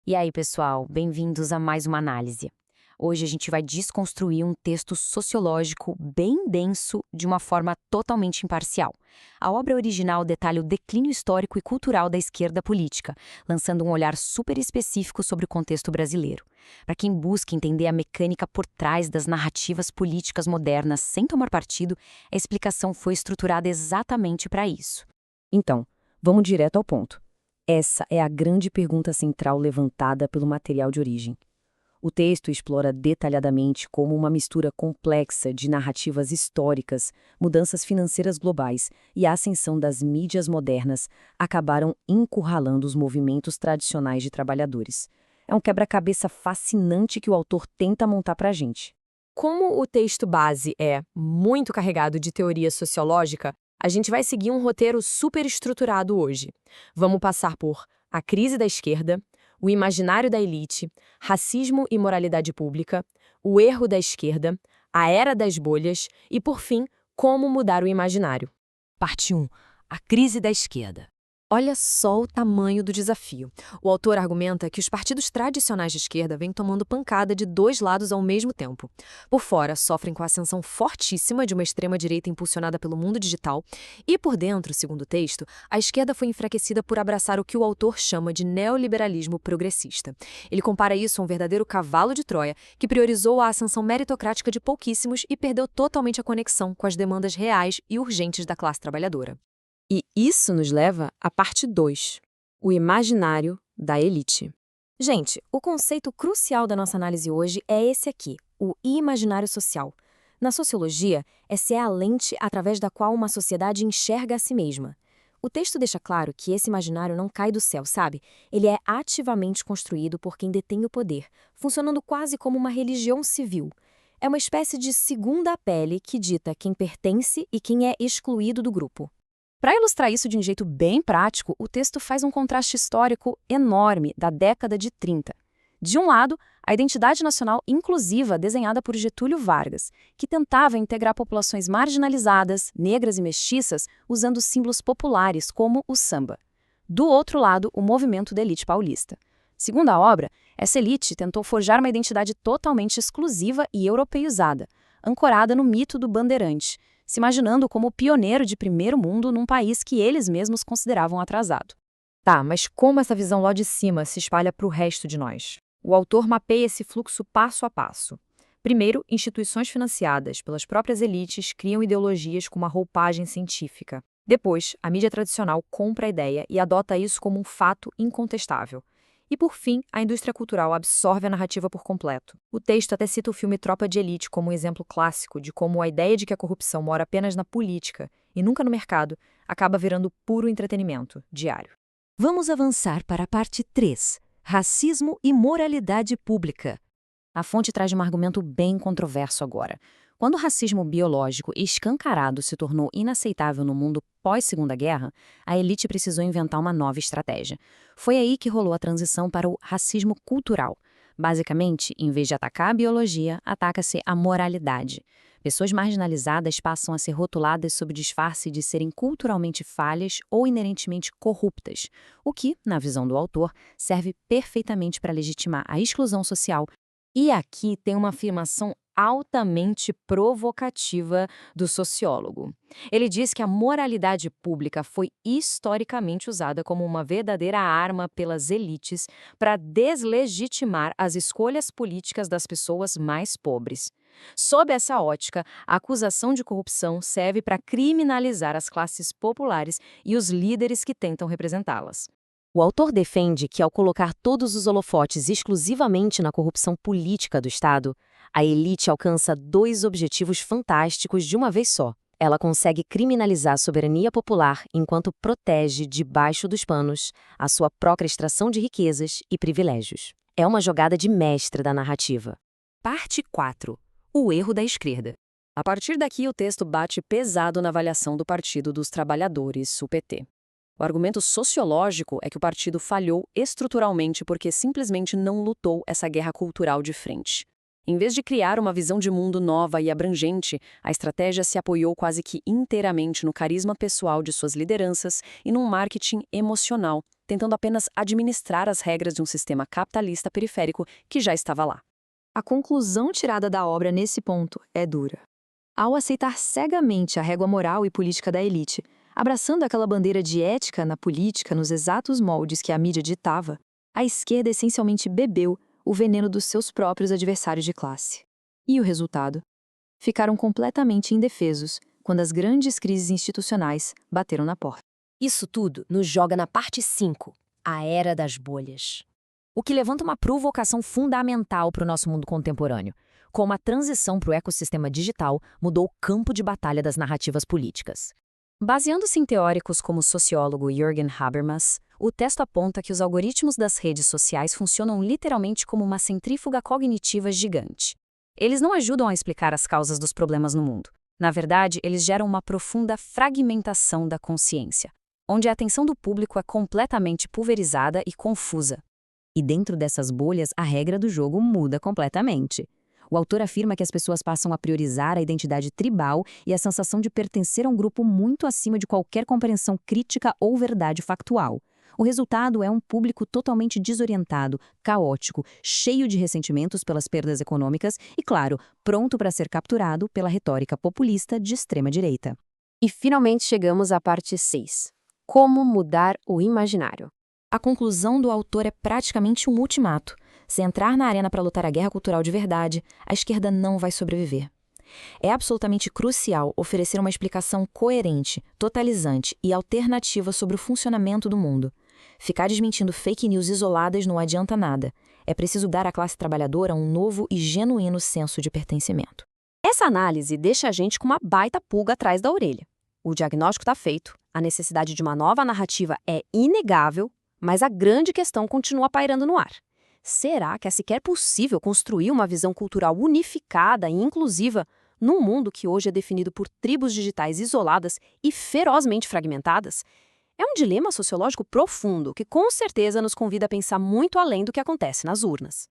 E aí, pessoal, bem-vindos a mais uma análise. Hoje a gente vai desconstruir um texto sociológico bem denso de uma forma totalmente imparcial. A obra original detalha o declínio histórico e cultural da esquerda política, lançando um olhar super específico sobre o contexto brasileiro. Para quem busca entender a mecânica por trás das narrativas políticas modernas sem tomar partido, a explicação foi estruturada exatamente para isso. Então, vamos direto ao ponto. Essa é a grande pergunta central levantada pelo material de origem. O texto explora detalhadamente como uma mistura complexa de narrativas históricas, mudanças financeiras globais e a ascensão das mídias modernas acabaram encurralando os movimentos tradicionais de trabalhadores. É um quebra-cabeça fascinante que o autor tenta montar para a gente. Como o texto base é muito carregado de teoria sociológica, a gente vai seguir um roteiro super estruturado hoje. Vamos passar por a crise da esquerda, o imaginário da elite, racismo e moralidade pública, o erro da esquerda, a era das bolhas e, por fim, como mudar o imaginário. Parte 1. A crise da esquerda. Olha só o tamanho do desafio. O autor argumenta que os partidos tradicionais de esquerda vêm tomando pancada de dois lados ao mesmo tempo. Por fora, sofrem com a ascensão fortíssima de uma extrema-direita impulsionada pelo mundo digital, e por dentro, segundo o texto, a esquerda foi enfraquecida por abraçar o que o autor chama de neoliberalismo progressista. Ele compara isso a um verdadeiro cavalo de Troia que priorizou a ascensão meritocrática de pouquíssimos e perdeu totalmente a conexão com as demandas reais e urgentes da classe trabalhadora. E isso nos leva à parte 2, o imaginário da elite. Gente, o conceito crucial da nossa análise hoje é esse aqui, o imaginário social. Na sociologia, essa é a lente através da qual uma sociedade enxerga a si mesma. O texto deixa claro que esse imaginário não cai do céu, sabe? Ele é ativamente construído por quem detém o poder, funcionando quase como uma religião civil. É uma espécie de segunda pele que dita quem pertence e quem é excluído do grupo. Para ilustrar isso de um jeito bem prático, o texto faz um contraste histórico enorme da década de 30. De um lado, a identidade nacional inclusiva desenhada por Getúlio Vargas, que tentava integrar populações marginalizadas, negras e mestiças, usando símbolos populares como o samba. Do outro lado, o movimento da elite paulista. Segundo a obra, essa elite tentou forjar uma identidade totalmente exclusiva e europeizada, ancorada no mito do bandeirante, se imaginando como pioneiro de primeiro mundo num país que eles mesmos consideravam atrasado. Tá, mas como essa visão lá de cima se espalha para o resto de nós? O autor mapeia esse fluxo passo a passo. Primeiro, instituições financiadas pelas próprias elites criam ideologias com uma roupagem científica. Depois, a mídia tradicional compra a ideia e adota isso como um fato incontestável. E, por fim, a indústria cultural absorve a narrativa por completo. O texto até cita o filme Tropa de Elite como um exemplo clássico de como a ideia de que a corrupção mora apenas na política e nunca no mercado acaba virando puro entretenimento diário. Vamos avançar para a parte 3. Racismo e moralidade pública. A fonte traz um argumento bem controverso agora. Quando o racismo biológico escancarado se tornou inaceitável no mundo pós-Segunda Guerra, a elite precisou inventar uma nova estratégia. Foi aí que rolou a transição para o racismo cultural. Basicamente, em vez de atacar a biologia, ataca-se a moralidade. Pessoas marginalizadas passam a ser rotuladas sob disfarce de serem culturalmente falhas ou inerentemente corruptas, o que, na visão do autor, serve perfeitamente para legitimar a exclusão social. E aqui tem uma afirmação altamente provocativa do sociólogo. Ele diz que a moralidade pública foi historicamente usada como uma verdadeira arma pelas elites para deslegitimar as escolhas políticas das pessoas mais pobres. Sob essa ótica, a acusação de corrupção serve para criminalizar as classes populares e os líderes que tentam representá-las. O autor defende que, ao colocar todos os holofotes exclusivamente na corrupção política do Estado, a elite alcança dois objetivos fantásticos de uma vez só. Ela consegue criminalizar a soberania popular enquanto protege, debaixo dos panos, a sua própria extração de riquezas e privilégios. É uma jogada de mestre da narrativa. Parte 4. O erro da esquerda. A partir daqui, o texto bate pesado na avaliação do Partido dos Trabalhadores, o PT. O argumento sociológico é que o partido falhou estruturalmente porque simplesmente não lutou essa guerra cultural de frente. Em vez de criar uma visão de mundo nova e abrangente, a estratégia se apoiou quase que inteiramente no carisma pessoal de suas lideranças e num marketing emocional, tentando apenas administrar as regras de um sistema capitalista periférico que já estava lá. A conclusão tirada da obra nesse ponto é dura. Ao aceitar cegamente a régua moral e política da elite, abraçando aquela bandeira de ética na política nos exatos moldes que a mídia ditava, a esquerda essencialmente bebeu o veneno dos seus próprios adversários de classe. E o resultado? Ficaram completamente indefesos quando as grandes crises institucionais bateram na porta. Isso tudo nos joga na parte 5, a Era das Bolhas. O que levanta uma provocação fundamental para o nosso mundo contemporâneo. Como a transição para o ecossistema digital mudou o campo de batalha das narrativas políticas. Baseando-se em teóricos como o sociólogo Jürgen Habermas, o texto aponta que os algoritmos das redes sociais funcionam literalmente como uma centrífuga cognitiva gigante. Eles não ajudam a explicar as causas dos problemas no mundo. Na verdade, eles geram uma profunda fragmentação da consciência, onde a atenção do público é completamente pulverizada e confusa. E dentro dessas bolhas, a regra do jogo muda completamente. O autor afirma que as pessoas passam a priorizar a identidade tribal e a sensação de pertencer a um grupo muito acima de qualquer compreensão crítica ou verdade factual. O resultado é um público totalmente desorientado, caótico, cheio de ressentimentos pelas perdas econômicas e, claro, pronto para ser capturado pela retórica populista de extrema-direita. E finalmente chegamos à parte 6. Como mudar o imaginário. A conclusão do autor é praticamente um ultimato. Se entrar na arena para lutar a guerra cultural de verdade, a esquerda não vai sobreviver. É absolutamente crucial oferecer uma explicação coerente, totalizante e alternativa sobre o funcionamento do mundo. Ficar desmentindo fake news isoladas não adianta nada. É preciso dar à classe trabalhadora um novo e genuíno senso de pertencimento. Essa análise deixa a gente com uma baita pulga atrás da orelha. O diagnóstico está feito, a necessidade de uma nova narrativa é inegável, mas a grande questão continua pairando no ar. Será que é sequer possível construir uma visão cultural unificada e inclusiva num mundo que hoje é definido por tribos digitais isoladas e ferozmente fragmentadas? É um dilema sociológico profundo que com certeza nos convida a pensar muito além do que acontece nas urnas.